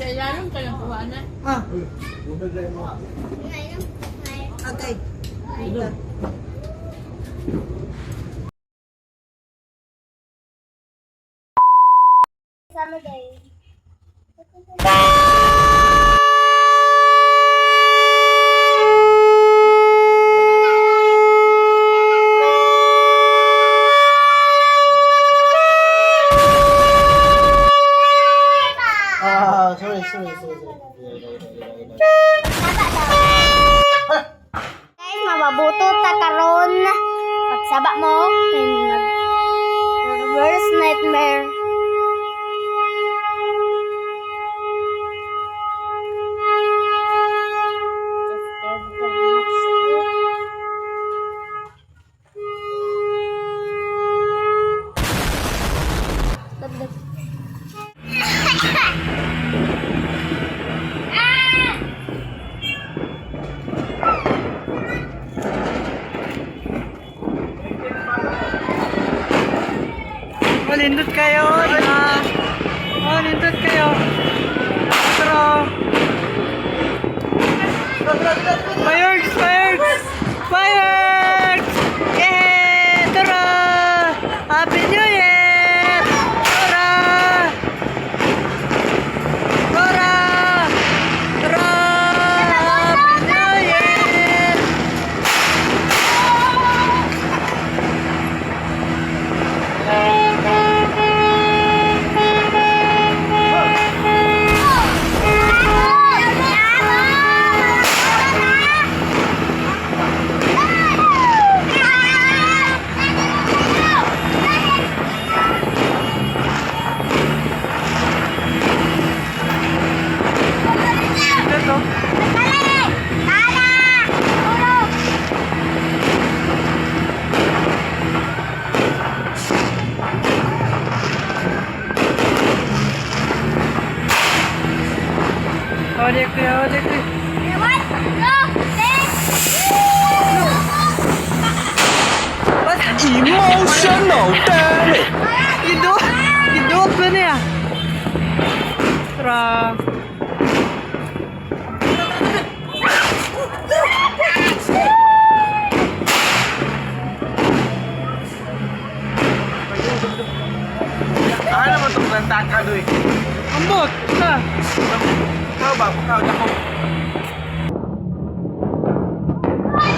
ilalim ka lang kuha na. Ah. Okay. Ito. Summer day. Sorry. Guys, mababutot ta karon. Pagsaba mo, kay worst nightmare. Malindot kayo. Malindot kayo. Pero Fireworks! Yeah! Tara! Happy New Year! Tara! Happy New Year! Odek. Emotional damage. Gidot ba niya? Tara. Ano naman itong rantaka doy? Ambot! Na! Ikaw ba? Ikaw, ako. Ay.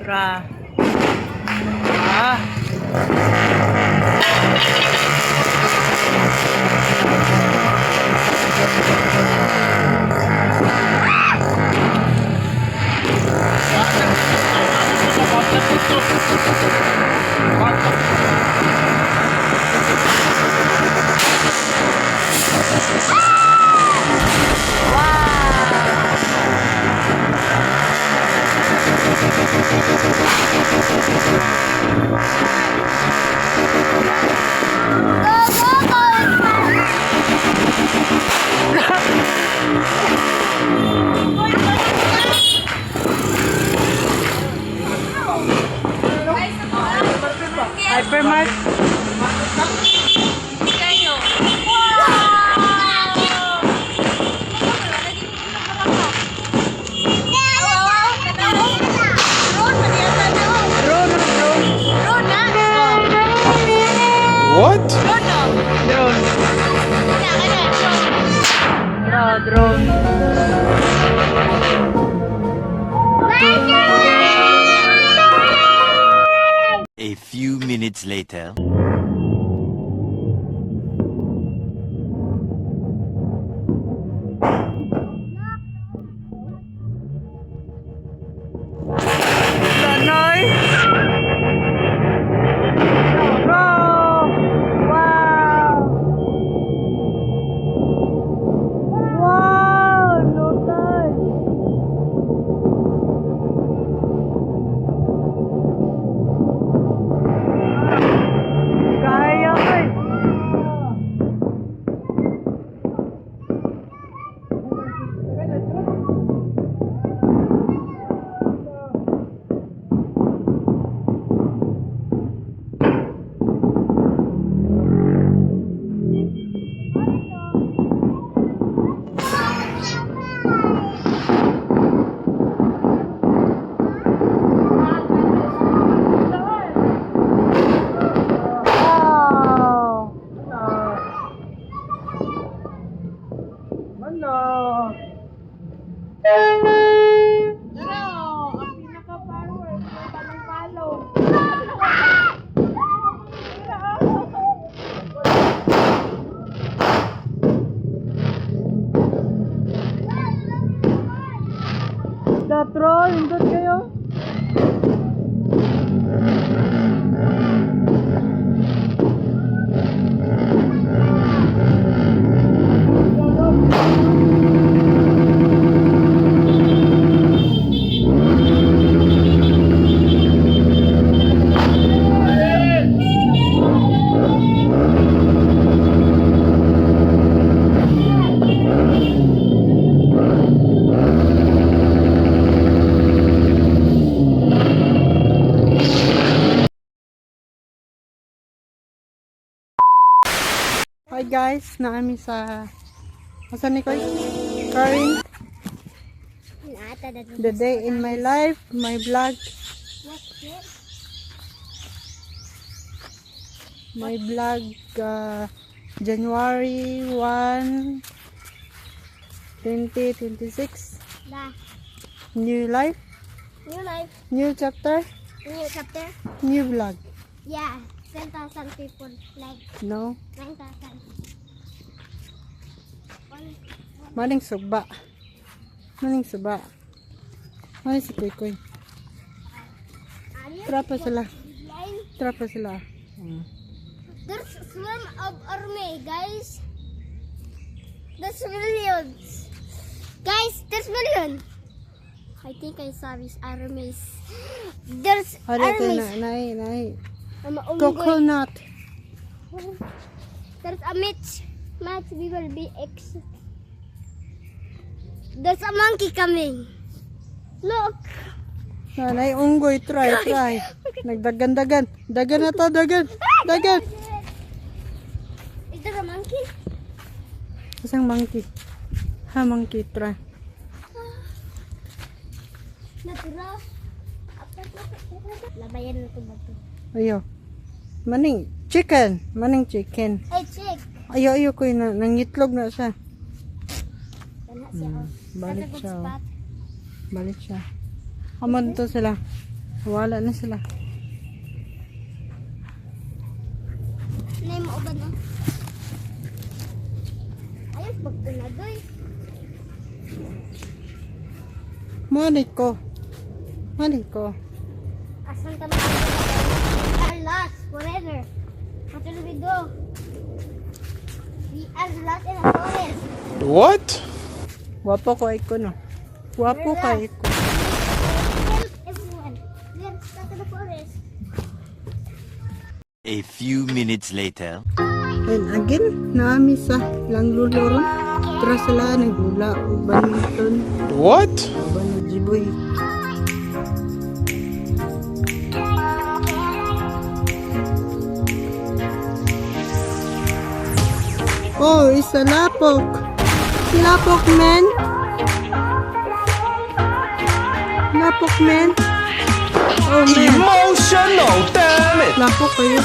Tara. Hypermart. What? Drone. A few minutes later. Sanoy! Wow! control. Hindot kayo. Hi guys, naami sa asan ni Koy? Karin, Nata na the day in my life, my vlog. My vlog January 1, 2026. Da. New life, New life, new chapter, new chapter. new vlog. Yeah, 10,000 people like No, 9,000. maning suba. Maning suba. Maning si Koy Koy. Trapa sila. Line. Trapa sila. There's swarm of army, guys. There's millions. Guys, there's million. I think I saw these armies. There's Ada ka armies. na, nai. I'm a Coconut. There's a match. Match, we will be X. There's a monkey coming. Look. Nanay, unggoy, try. Nagdagan-dagan. Dagan na to, dagan. Is there a monkey? Isang monkey. Monkey, try. Natira. Labayan na ito ba ito? Ayo. Maning chicken. Hey, chick. Ayo ko na nangitlog na siya. Tana siya. Oh. Balik That's a good siya. Oh. spot. Balik siya. Amon to sila. Wala na sila. Nay mo ba no? Ayos pagtunagoy. Manik ko. Asan ka ba? We are lost forever. What will we do? We are lost in a forest. What? Wapo ko iko no. Wapo ka iko. Help everyone. We are stuck in the forest. A few minutes later. And again, naami sa langluloro. Tara sila, nagula. Badminton. What? Uban na jiboy. Oh, isa lapok. Lapok, men. Oh, man. Emotional, damn it! Lapok kayo.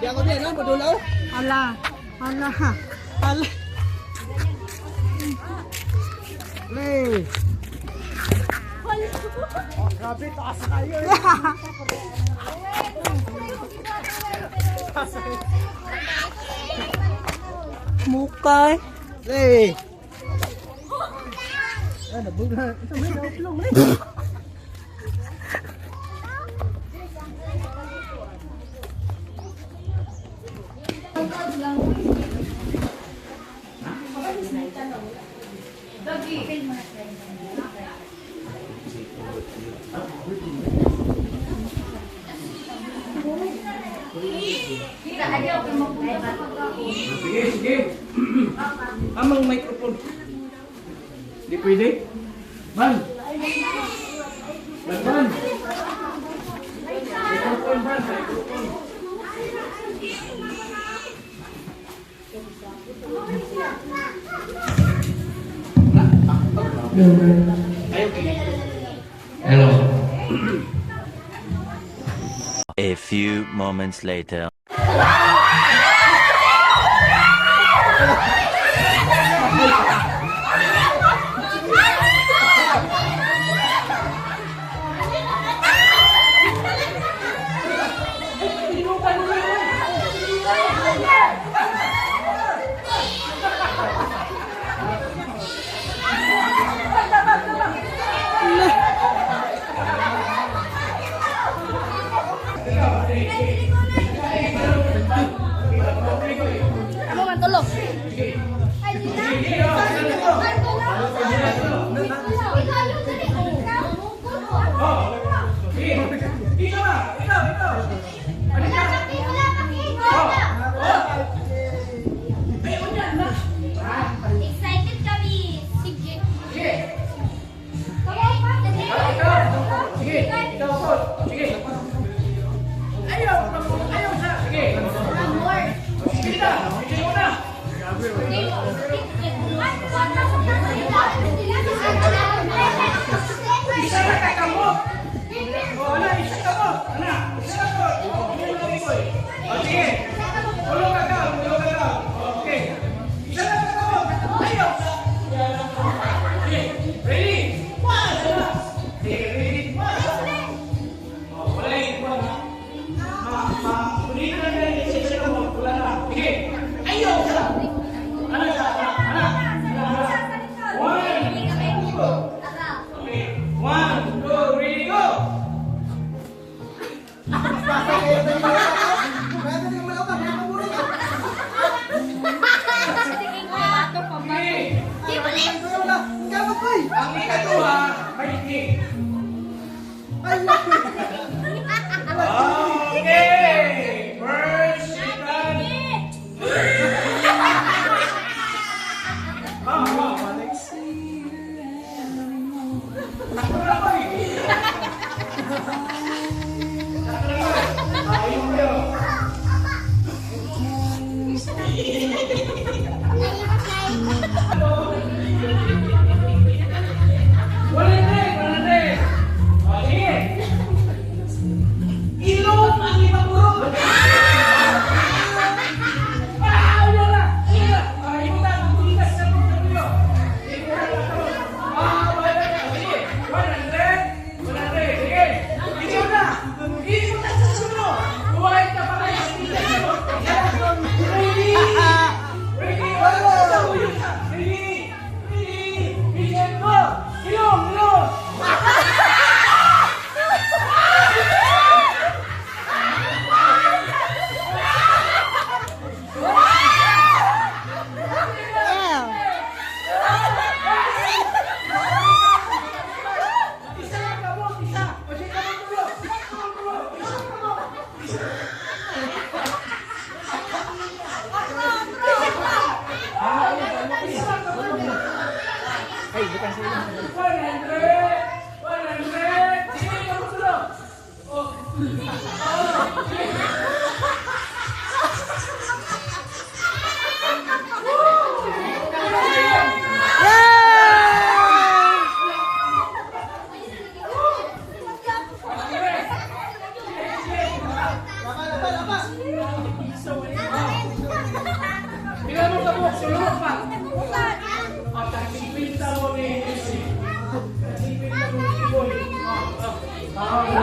Di ako din, no? Padulaw. Ala. Ala. Ala. Play. Grabe, taas kayo eh. Mukay. Play. Ah, nabugla. Ito may nauplong eh. Sige, sige. Amang microphone. Hindi pwede? Man! Man! Microphone, man! Microphone. Hello. A few moments later. Ano nga tulog? Ay, di na. Excited kami. Sige. Okay! First, second. Alex.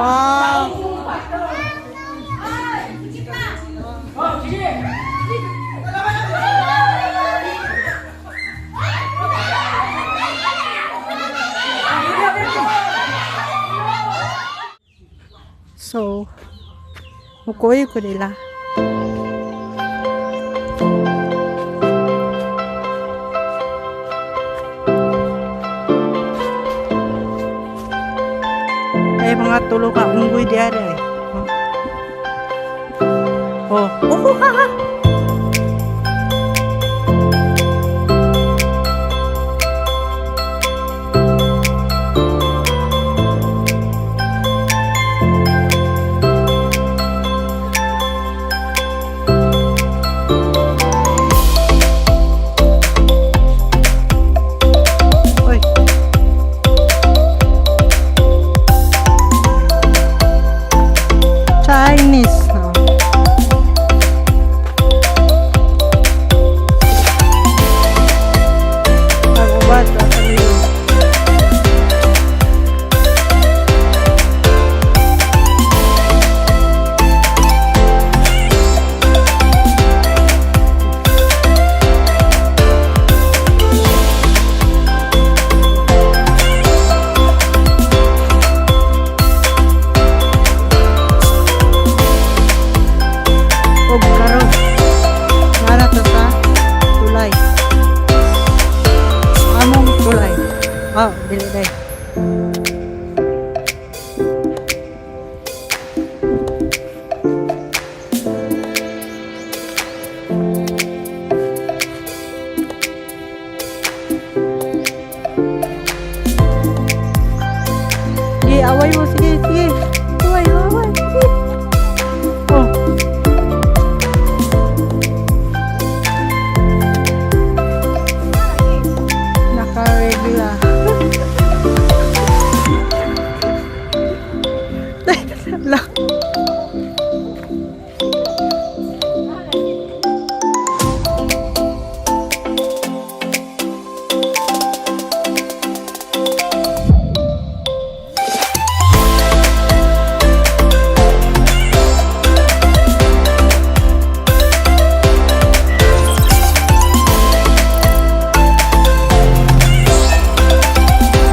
Wow. So, mukuy ko nila. Ay, mga tulo ka unggoy diyan eh. Oh, oh, ha, ha. Oy. Chinese. Oh. Pag-ubad, og karon nara ta sa tulay. Among tulay. Ah, dili day. Sige, away mo. Sige, sige.